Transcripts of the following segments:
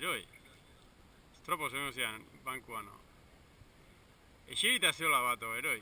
Eroi. Estropo zengo zian, bankuan. Exerita zeola bato, eroi.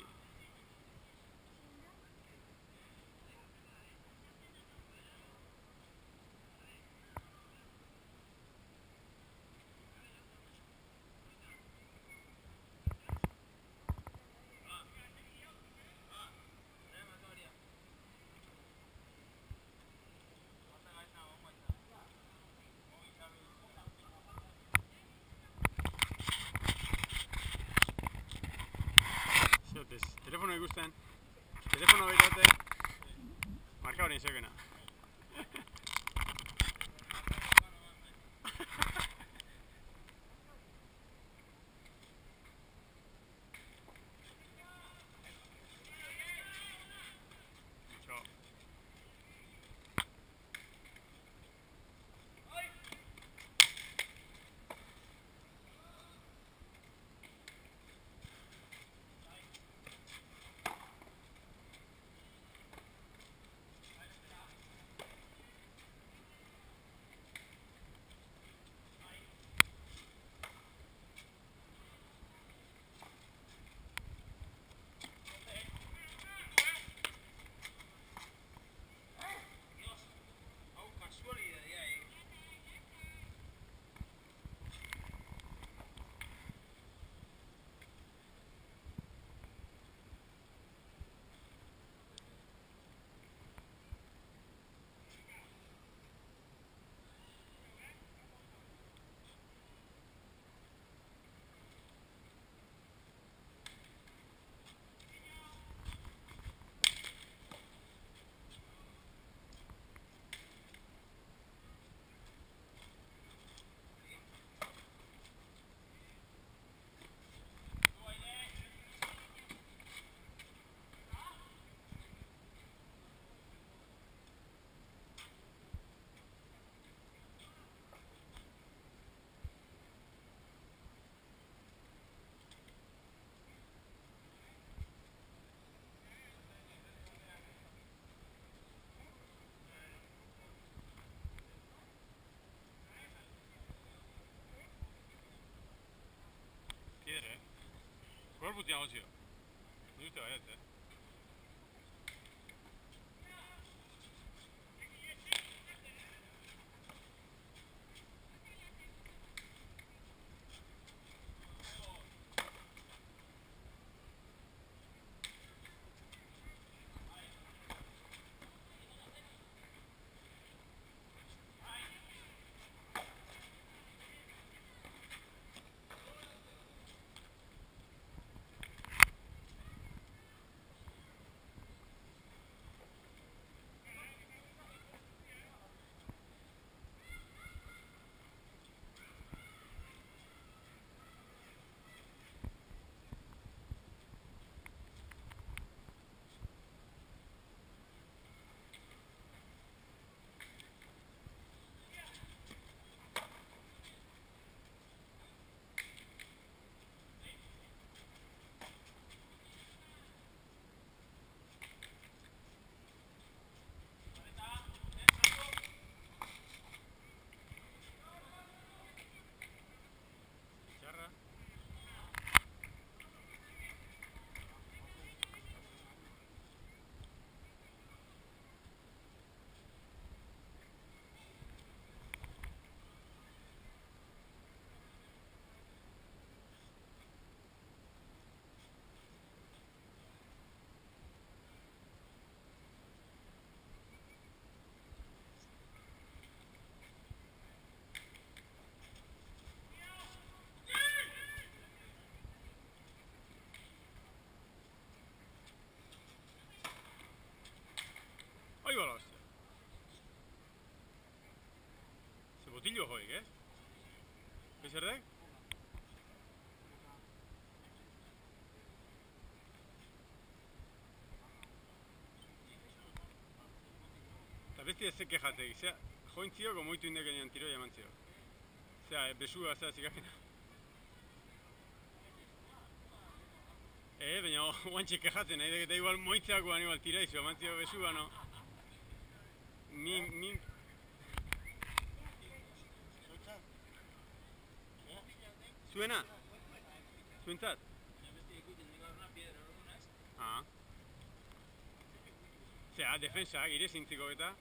Telefono ikusten. Telefono behirate. Marka hori izakena. Gol putean hozio. Ni uste baiat, Ahí va la hostia. Se botillo hoy, ¿qué? ¿Qué se re? Eta besti ez zekejategi, zera, jointzio, gomoitu indekenean tiroi emantzio. Zera, besua, zera, zikapena. Baina guantxe kejatzen, nahi eta igual moitzeakoan igual tiraizu, emantzio besua, no? Min... Zuena? Zuentzat? Ah. Zera, defensa, gire zintziko eta...